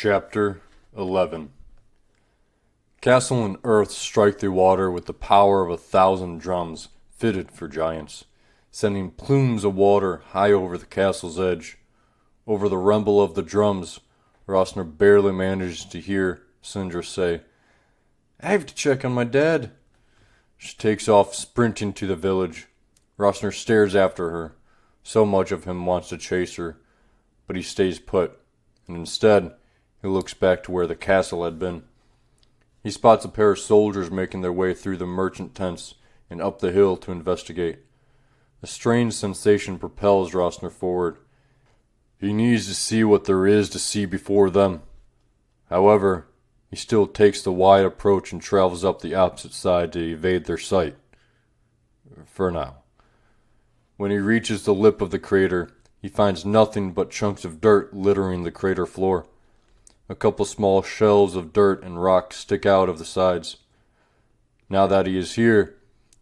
Chapter 11. Castle and earth strike the water with the power of 1,000 drums fitted for giants, sending plumes of water high over the castle's edge. Over the rumble of the drums, Rosner barely manages to hear Sindra say, "I have to check on my dad." She takes off sprinting to the village. Rosner stares after her. So much of him wants to chase her, but he stays put, and instead he looks back to where the castle had been. He spots a pair of soldiers making their way through the merchant tents and up the hill to investigate. A strange sensation propels Rosner forward. He needs to see what there is to see before them. However, he still takes the wide approach and travels up the opposite side to evade their sight. For now. When he reaches the lip of the crater, he finds nothing but chunks of dirt littering the crater floor. A couple small shelves of dirt and rock stick out of the sides. Now that he is here,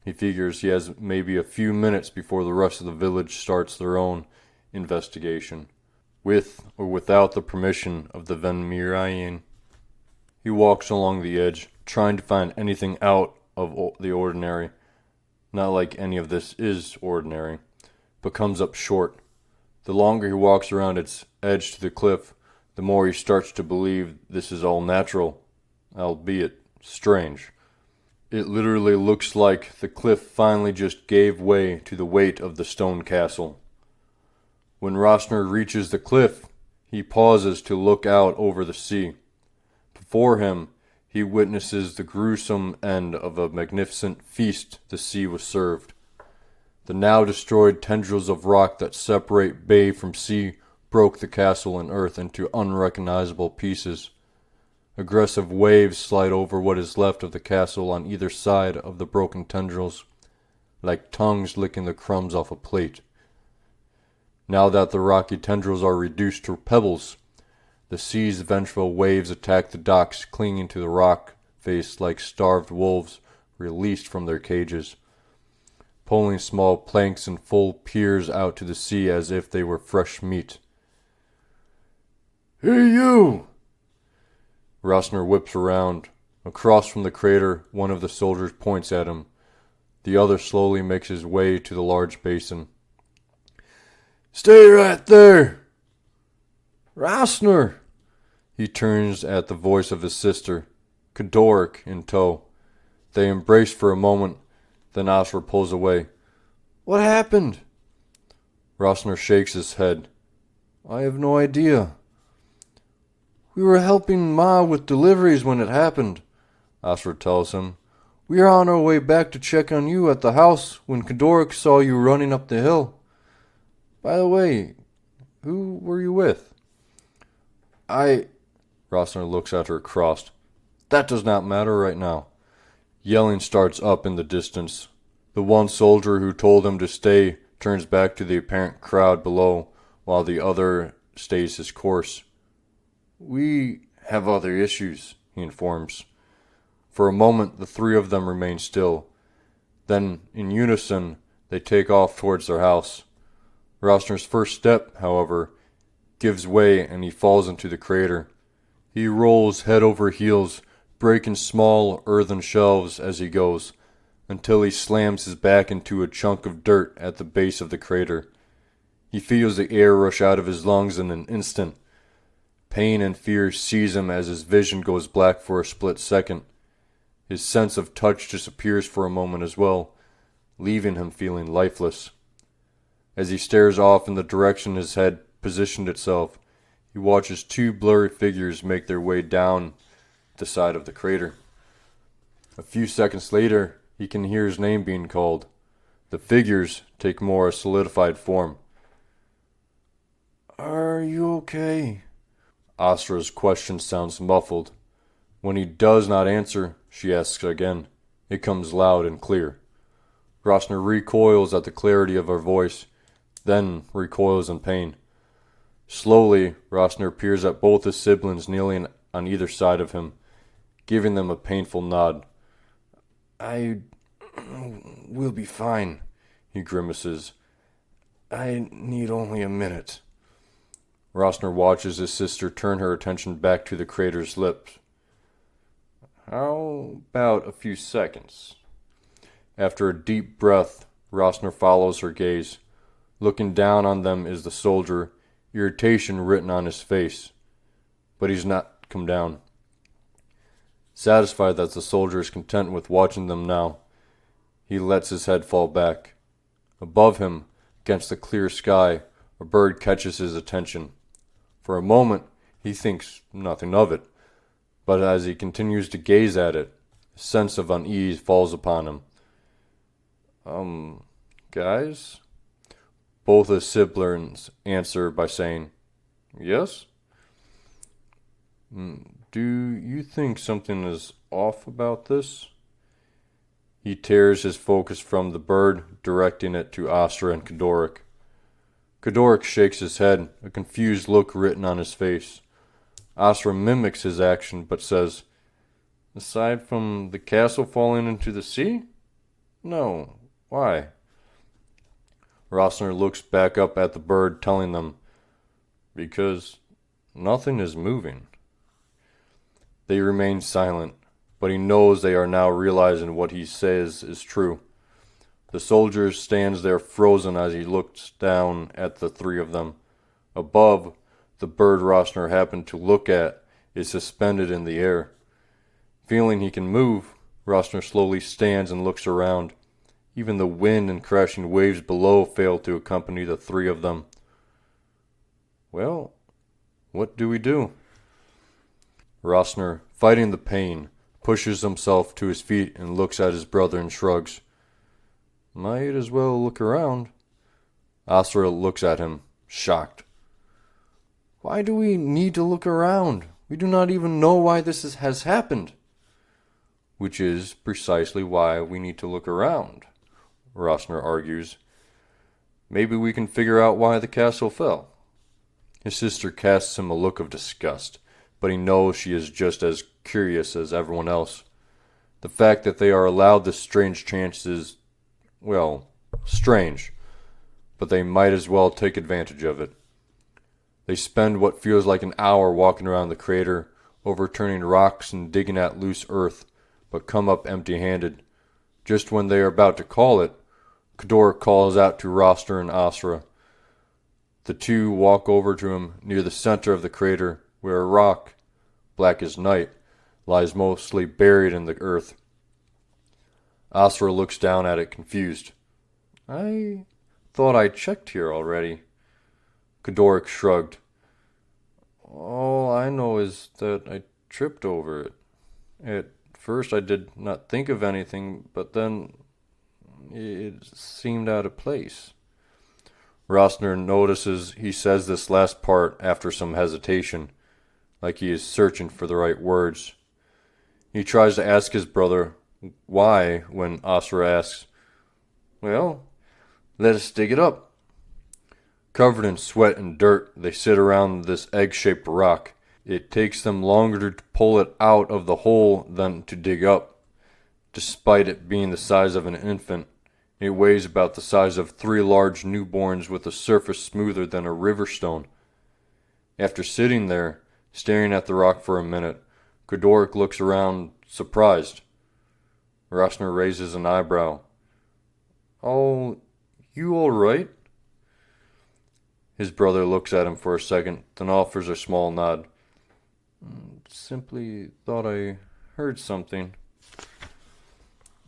he figures he has maybe a few minutes before the rest of the village starts their own investigation, with or without the permission of the Venmirian. He walks along the edge, trying to find anything out of the ordinary. Not like any of this is ordinary, but comes up short. The longer he walks around its edge to the cliff, the more he starts to believe this is all natural, albeit strange. It literally looks like the cliff finally just gave way to the weight of the stone castle. When Rosner reaches the cliff, he pauses to look out over the sea. Before him, he witnesses the gruesome end of a magnificent feast the sea was served. The now destroyed tendrils of rock that separate bay from sea broke the castle and earth into unrecognizable pieces. Aggressive waves slide over what is left of the castle on either side of the broken tendrils, like tongues licking the crumbs off a plate. Now that the rocky tendrils are reduced to pebbles, the sea's vengeful waves attack the docks, clinging to the rock face like starved wolves released from their cages, pulling small planks and full piers out to the sea as if they were fresh meat. "Hey, you!" Rosner whips around. Across from the crater, one of the soldiers points at him. The other slowly makes his way to the large basin. "Stay right there!" "Rosner!" He turns at the voice of his sister, Kadoric in tow. They embrace for a moment, then Asra pulls away. "What happened?" Rosner shakes his head. "I have no idea." "We were helping Ma with deliveries when it happened," Asra tells him. "We are on our way back to check on you at the house when Kadoric saw you running up the hill. By the way, who were you with?" Rosner looks at her crossed. "That does not matter right now." Yelling starts up in the distance. The one soldier who told him to stay turns back to the apparent crowd below, while the other stays his course. "We have other issues," he informs. For a moment, the three of them remain still. Then, in unison, they take off towards their house. Rosner's first step, however, gives way and he falls into the crater. He rolls head over heels, breaking small earthen shelves as he goes, until he slams his back into a chunk of dirt at the base of the crater. He feels the air rush out of his lungs in an instant. Pain and fear seize him as his vision goes black for a split second. His sense of touch disappears for a moment as well, leaving him feeling lifeless. As he stares off in the direction his head positioned itself, he watches two blurry figures make their way down the side of the crater. A few seconds later, he can hear his name being called. The figures take more a solidified form. "Are you okay?" Asra's question sounds muffled. When he does not answer, she asks again. It comes loud and clear. Rosner recoils at the clarity of her voice, then recoils in pain. Slowly, Rosner peers at both his siblings kneeling on either side of him, giving them a painful nod. "I will be fine," he grimaces. "I need only a minute." Rosner watches his sister turn her attention back to the crater's lips. How about a few seconds? After a deep breath, Rosner follows her gaze. Looking down on them is the soldier, irritation written on his face. But he's not come down. Satisfied that the soldier is content with watching them now, he lets his head fall back. Above him, against the clear sky, a bird catches his attention. For a moment, he thinks nothing of it, but as he continues to gaze at it, a sense of unease falls upon him. Guys? Both his siblings answer by saying, yes? Do you think something is off about this? He tears his focus from the bird, directing it to Astra and Kadoric. Kadoric shakes his head, a confused look written on his face. Astra mimics his action, but says, aside from the castle falling into the sea? No. Why? Rosner looks back up at the bird, telling them, because nothing is moving. They remain silent, but he knows they are now realizing what he says is true. The soldier stands there frozen as he looks down at the three of them. Above, the bird Rosner happened to look at is suspended in the air. Feeling he can move, Rosner slowly stands and looks around. Even the wind and crashing waves below fail to accompany the three of them. Well, what do we do? Rosner, fighting the pain, pushes himself to his feet and looks at his brother and shrugs. Might as well look around. Astra looks at him, shocked. Why do we need to look around? We do not even know why this has happened. Which is precisely why we need to look around, Rosner argues. Maybe we can figure out why the castle fell. His sister casts him a look of disgust, but he knows she is just as curious as everyone else. The fact that they are allowed this strange chance is, well, strange, but they might as well take advantage of it. They spend what feels like an hour walking around the crater, overturning rocks and digging at loose earth, but come up empty-handed. Just when they are about to call it, Kadoric calls out to Rosner and Astra. The two walk over to him near the center of the crater, where a rock, black as night, lies mostly buried in the earth. Astra looks down at it, confused. I thought I checked here already. Kadoric shrugged. All I know is that I tripped over it. At first I did not think of anything, but then it seemed out of place. Rosner notices he says this last part after some hesitation, like he is searching for the right words. He tries to ask his brother why when Astra asks, well, let us dig it up. Covered in sweat and dirt, they sit around this egg-shaped rock. It takes them longer to pull it out of the hole than to dig up. Despite it being the size of an infant, it weighs about the size of 3 large newborns with a surface smoother than a river stone. After sitting there, staring at the rock for a minute, Kadoric looks around, surprised. Rosner raises an eyebrow. Oh, you all right? His brother looks at him for a second, then offers a small nod. Simply thought I heard something.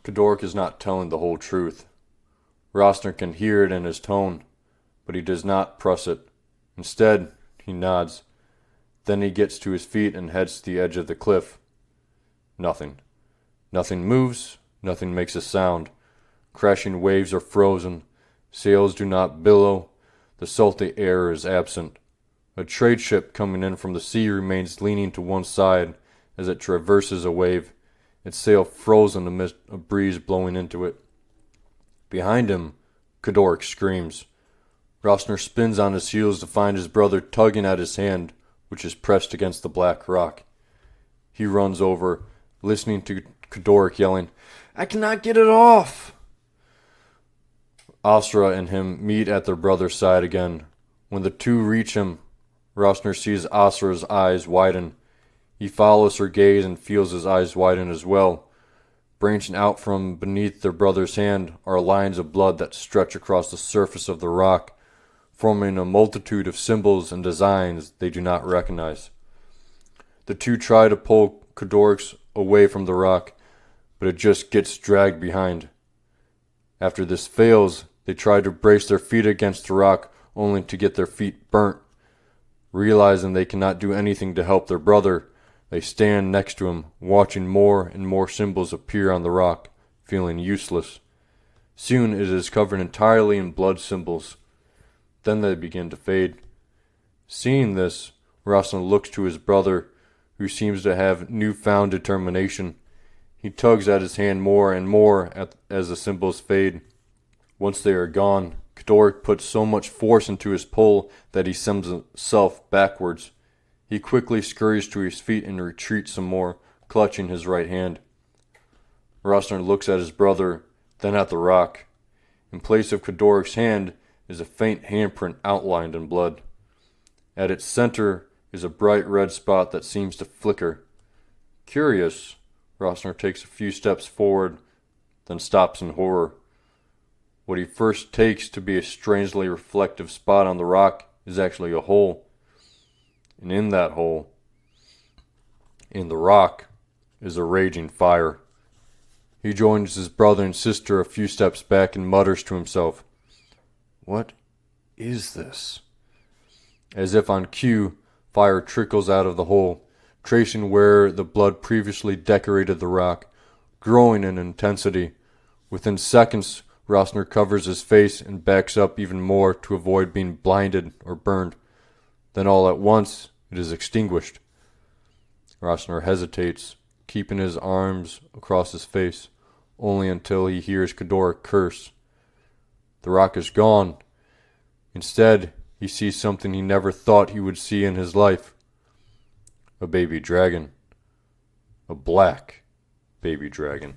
Kadoric is not telling the whole truth. Rosner can hear it in his tone, but he does not press it. Instead, he nods. Then he gets to his feet and heads to the edge of the cliff. Nothing. Nothing moves, nothing makes a sound. Crashing waves are frozen. Sails do not billow. The salty air is absent. A trade ship coming in from the sea remains leaning to one side as it traverses a wave, its sail frozen amidst a breeze blowing into it. Behind him, Kadoric screams. Rosner spins on his heels to find his brother tugging at his hand, which is pressed against the black rock. He runs over, listening to Kadoric yelling, I cannot get it off! Astra and him meet at their brother's side again. When the two reach him, Rosner sees Asra's eyes widen. He follows her gaze and feels his eyes widen as well. Branching out from beneath their brother's hand are lines of blood that stretch across the surface of the rock, forming a multitude of symbols and designs they do not recognize. The two try to pull Cadorix away from the rock, but it just gets dragged behind. After this fails, they try to brace their feet against the rock, only to get their feet burnt. Realizing they cannot do anything to help their brother, they stand next to him, watching more and more symbols appear on the rock, feeling useless. Soon it is covered entirely in blood symbols. Then they begin to fade. Seeing this, Rosner looks to his brother, who seems to have newfound determination. He tugs at his hand more and more as the symbols fade. Once they are gone, Cadorix puts so much force into his pull that he sends himself backwards. He quickly scurries to his feet and retreats some more, clutching his right hand. Rosner looks at his brother, then at the rock. In place of Cadorix's hand is a faint handprint outlined in blood. At its center is a bright red spot that seems to flicker. Curious, Rosner takes a few steps forward, then stops in horror. What he first takes to be a strangely reflective spot on the rock is actually a hole. And in that hole, in the rock, is a raging fire. He joins his brother and sister a few steps back and mutters to himself, "What is this?" As if on cue, fire trickles out of the hole, tracing where the blood previously decorated the rock, growing in intensity. Within seconds, Rosner covers his face and backs up even more to avoid being blinded or burned. Then all at once, it is extinguished. Rosner hesitates, keeping his arms across his face, only until he hears Cadorix curse. The rock is gone. Instead, he sees something he never thought he would see in his life. A baby dragon. A black baby dragon.